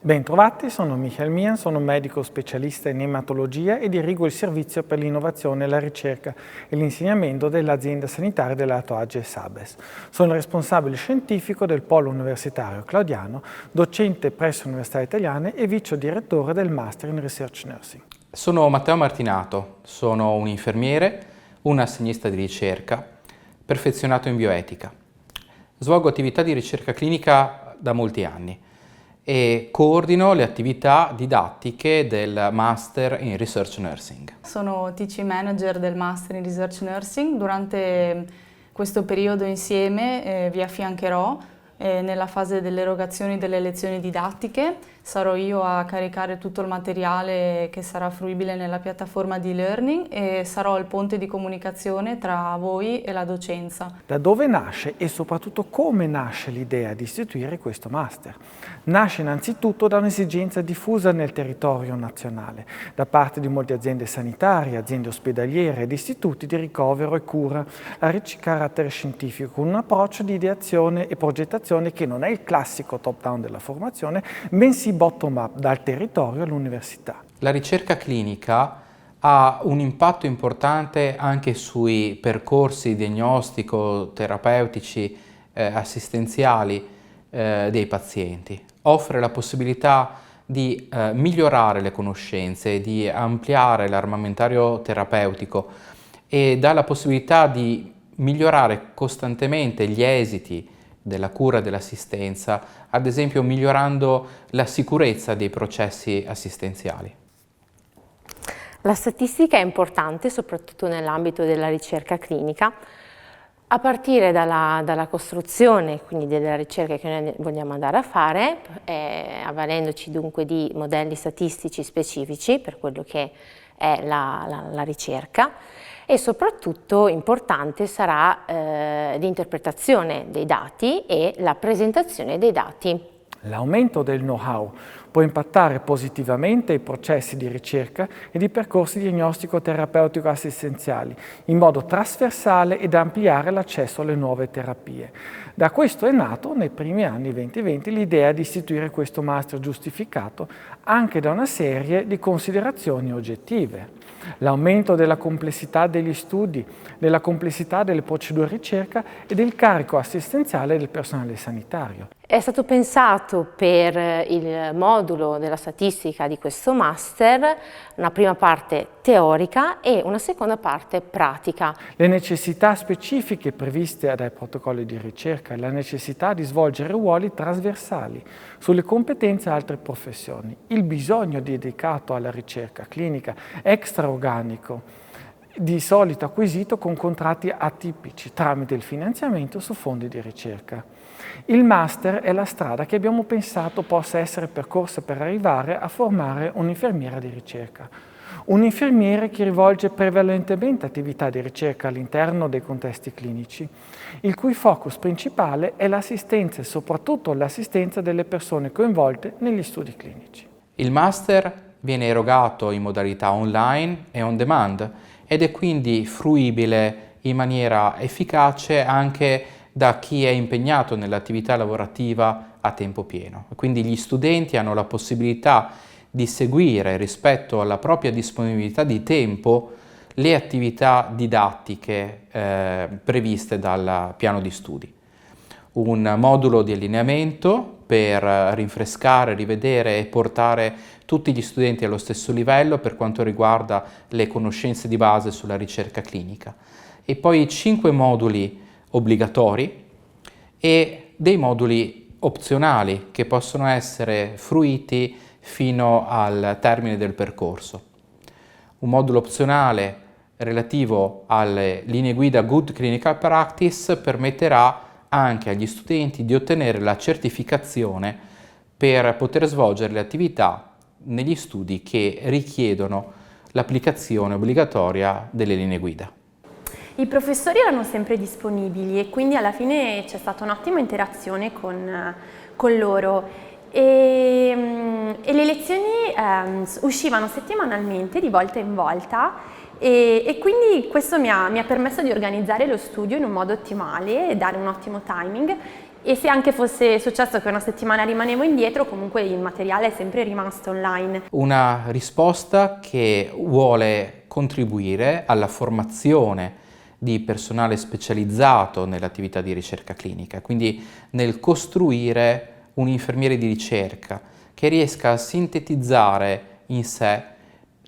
Bentrovati, sono Michael Mian, sono medico specialista in ematologia e dirigo il servizio per l'innovazione, la ricerca e l'insegnamento dell'azienda sanitaria dell'Alto Adige Sabes. Sono responsabile scientifico del Polo Universitario Claudiano, docente presso Università Italiane e vice direttore del Master in Research Nursing. Sono Matteo Martinato, sono un infermiere, un assegnista di ricerca, perfezionato in bioetica. Svolgo attività di ricerca clinica da molti anni e coordino le attività didattiche del Master in Research Nursing. Sono TC Manager del Master in Research Nursing. Durante questo periodo insieme vi affiancherò nella fase delle erogazioni delle lezioni didattiche. Sarò io a caricare tutto il materiale che sarà fruibile nella piattaforma di e-learning e sarò il ponte di comunicazione tra voi e la docenza. Da dove nasce e soprattutto come nasce l'idea di istituire questo master? Nasce innanzitutto da un'esigenza diffusa nel territorio nazionale, da parte di molte aziende sanitarie, aziende ospedaliere ed istituti di ricovero e cura, a ricco carattere scientifico, con un approccio di ideazione e progettazione che non è il classico top-down della formazione, bensì bottom-up, dal territorio all'università. La ricerca clinica ha un impatto importante anche sui percorsi diagnostico-terapeutici assistenziali dei pazienti. Offre la possibilità di migliorare le conoscenze, di ampliare l'armamentario terapeutico e dà la possibilità di migliorare costantemente gli esiti della cura e dell'assistenza, ad esempio migliorando la sicurezza dei processi assistenziali. La statistica è importante soprattutto nell'ambito della ricerca clinica, a partire dalla costruzione, quindi della ricerca che noi vogliamo andare a fare, avvalendoci dunque di modelli statistici specifici per quello che è la ricerca, e soprattutto importante sarà l'interpretazione dei dati e la presentazione dei dati. L'aumento del know-how può impattare positivamente i processi di ricerca e di percorsi diagnostico-terapeutico-assistenziali in modo trasversale ed ampliare l'accesso alle nuove terapie. Da questo è nato, nei primi anni 2020, l'idea di istituire questo master giustificato anche da una serie di considerazioni oggettive. L'aumento della complessità degli studi, della complessità delle procedure di ricerca e del carico assistenziale del personale sanitario. È stato pensato per il modulo della statistica di questo master una prima parte teorica e una seconda parte pratica. Le necessità specifiche previste dai protocolli di ricerca e la necessità di svolgere ruoli trasversali sulle competenze di altre professioni, il bisogno dedicato alla ricerca clinica extraorganico, di solito acquisito con contratti atipici tramite il finanziamento su fondi di ricerca. Il master è la strada che abbiamo pensato possa essere percorsa per arrivare a formare un'infermiera di ricerca. Un infermiere che rivolge prevalentemente attività di ricerca all'interno dei contesti clinici, il cui focus principale è l'assistenza e soprattutto l'assistenza delle persone coinvolte negli studi clinici. Il master viene erogato in modalità online e on demand ed è quindi fruibile in maniera efficace anche da chi è impegnato nell'attività lavorativa a tempo pieno. Quindi gli studenti hanno la possibilità di seguire, rispetto alla propria disponibilità di tempo, le attività didattiche previste dal piano di studi. Un modulo di allineamento per rinfrescare, rivedere e portare tutti gli studenti allo stesso livello per quanto riguarda le conoscenze di base sulla ricerca clinica. E poi 5 moduli obbligatori e dei moduli opzionali che possono essere fruiti fino al termine del percorso. Un modulo opzionale relativo alle linee guida Good Clinical Practice permetterà anche agli studenti di ottenere la certificazione per poter svolgere le attività negli studi che richiedono l'applicazione obbligatoria delle linee guida. I professori erano sempre disponibili e quindi alla fine c'è stata un'ottima interazione con loro e le lezioni uscivano settimanalmente di volta in volta e quindi questo mi ha permesso di organizzare lo studio in un modo ottimale e dare un ottimo timing e se anche fosse successo che una settimana rimanevo indietro, comunque il materiale è sempre rimasto online. Una risposta che vuole contribuire alla formazione di personale specializzato nell'attività di ricerca clinica, quindi nel costruire un infermiere di ricerca che riesca a sintetizzare in sé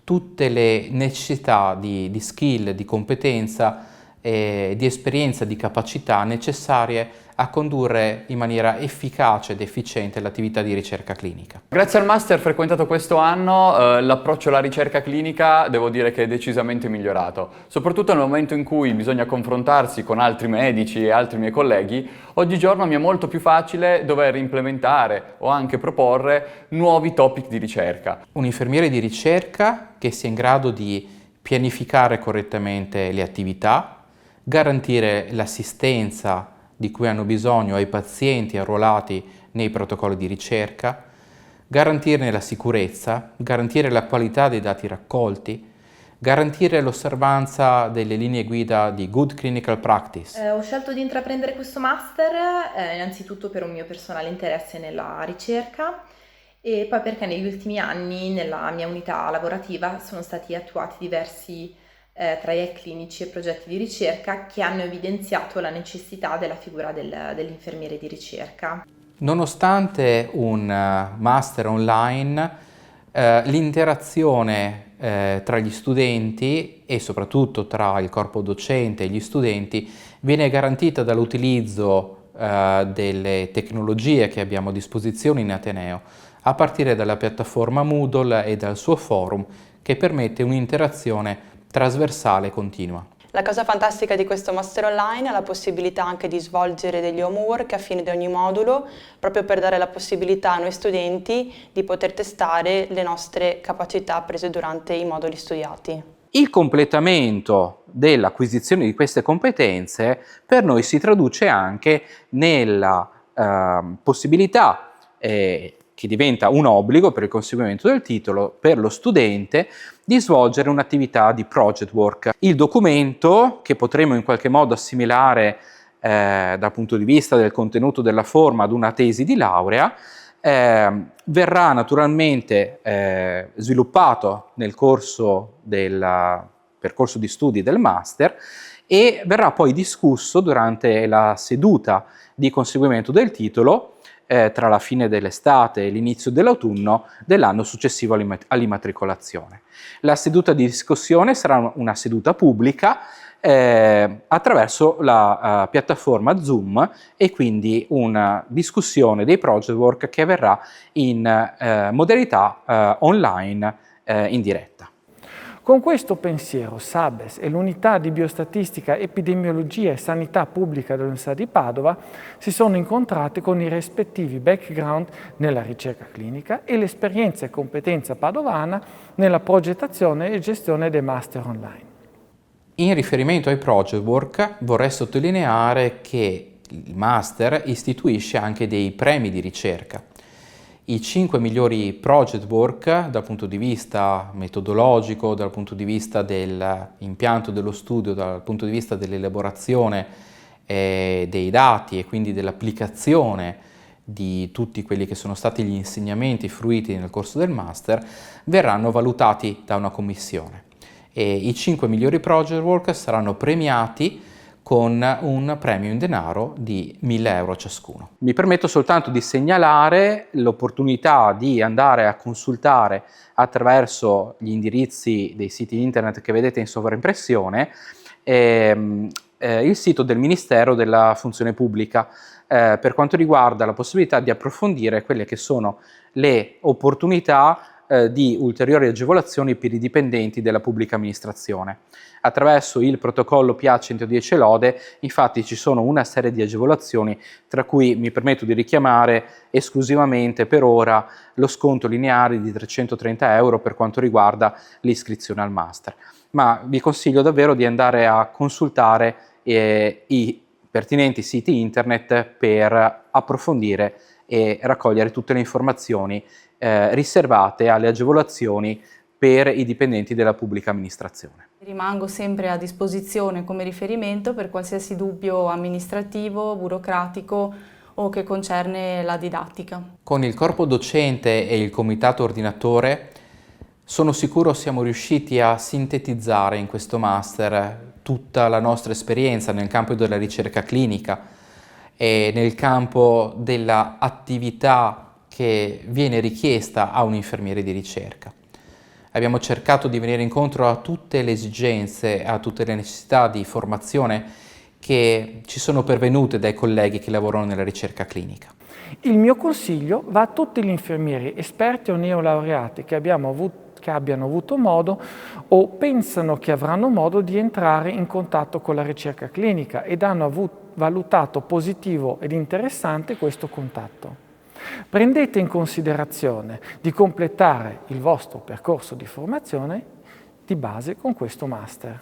tutte le necessità di skill, di competenza, di esperienza, di capacità necessarie a condurre in maniera efficace ed efficiente l'attività di ricerca clinica. Grazie al master frequentato questo anno, l'approccio alla ricerca clinica devo dire che è decisamente migliorato, soprattutto nel momento in cui bisogna confrontarsi con altri medici e altri miei colleghi. Oggigiorno mi è molto più facile dover implementare o anche proporre nuovi topic di ricerca. Un infermiere di ricerca che sia in grado di pianificare correttamente le attività, garantire l'assistenza di cui hanno bisogno ai pazienti arruolati nei protocolli di ricerca, garantirne la sicurezza, garantire la qualità dei dati raccolti, garantire l'osservanza delle linee guida di Good Clinical Practice. Ho scelto di intraprendere questo master innanzitutto per un mio personale interesse nella ricerca e poi perché negli ultimi anni nella mia unità lavorativa sono stati attuati diversi trial clinici e progetti di ricerca che hanno evidenziato la necessità della figura dell'infermiere di ricerca. Nonostante un master online, l'interazione tra gli studenti e soprattutto tra il corpo docente e gli studenti viene garantita dall'utilizzo delle tecnologie che abbiamo a disposizione in Ateneo, a partire dalla piattaforma Moodle e dal suo forum, che permette un'interazione trasversale e continua. La cosa fantastica di questo master online è la possibilità anche di svolgere degli homework a fine di ogni modulo, proprio per dare la possibilità a noi studenti di poter testare le nostre capacità prese durante i moduli studiati. Il completamento dell'acquisizione di queste competenze per noi si traduce anche nella possibilità che diventa un obbligo per il conseguimento del titolo per lo studente di svolgere un'attività di project work. Il documento, che potremo in qualche modo assimilare dal punto di vista del contenuto della forma ad una tesi di laurea, verrà naturalmente sviluppato nel corso del percorso di studi del master e verrà poi discusso durante la seduta di conseguimento del titolo tra la fine dell'estate e l'inizio dell'autunno dell'anno successivo all'immatricolazione. La seduta di discussione sarà una seduta pubblica attraverso la piattaforma Zoom e quindi una discussione dei project work che avverrà in modalità online in diretta. Con questo pensiero Sabes e l'unità di biostatistica, epidemiologia e sanità pubblica dell'Università di Padova si sono incontrate con i rispettivi background nella ricerca clinica e l'esperienza e competenza padovana nella progettazione e gestione dei master online. In riferimento ai project work vorrei sottolineare che il master istituisce anche dei premi di ricerca. I 5 migliori project work dal punto di vista metodologico, dal punto di vista dell'impianto dello studio, dal punto di vista dell'elaborazione dei dati e quindi dell'applicazione di tutti quelli che sono stati gli insegnamenti fruiti nel corso del master, verranno valutati da una commissione. E i 5 migliori project work saranno premiati con un premio in denaro di 1.000 euro ciascuno. Mi permetto soltanto di segnalare l'opportunità di andare a consultare attraverso gli indirizzi dei siti internet che vedete in sovraimpressione il sito del Ministero della Funzione Pubblica per quanto riguarda la possibilità di approfondire quelle che sono le opportunità di ulteriori agevolazioni per i dipendenti della pubblica amministrazione. Attraverso il protocollo PA 110 Lode, infatti, ci sono una serie di agevolazioni, tra cui mi permetto di richiamare esclusivamente per ora lo sconto lineare di 330 euro per quanto riguarda l'iscrizione al master. Ma vi consiglio davvero di andare a consultare i pertinenti siti internet per approfondire e raccogliere tutte le informazioni riservate alle agevolazioni per i dipendenti della pubblica amministrazione. Rimango sempre a disposizione come riferimento per qualsiasi dubbio amministrativo, burocratico o che concerne la didattica. Con il corpo docente e il comitato ordinatore sono sicuro siamo riusciti a sintetizzare in questo master tutta la nostra esperienza nel campo della ricerca clinica e nel campo dell'attività che viene richiesta a un infermiere di ricerca. Abbiamo cercato di venire incontro a tutte le esigenze, a tutte le necessità di formazione che ci sono pervenute dai colleghi che lavorano nella ricerca clinica. Il mio consiglio va a tutti gli infermieri esperti o neolaureati che abbiano avuto modo o pensano che avranno modo di entrare in contatto con la ricerca clinica ed hanno valutato positivo ed interessante questo contatto. Prendete in considerazione di completare il vostro percorso di formazione di base con questo master.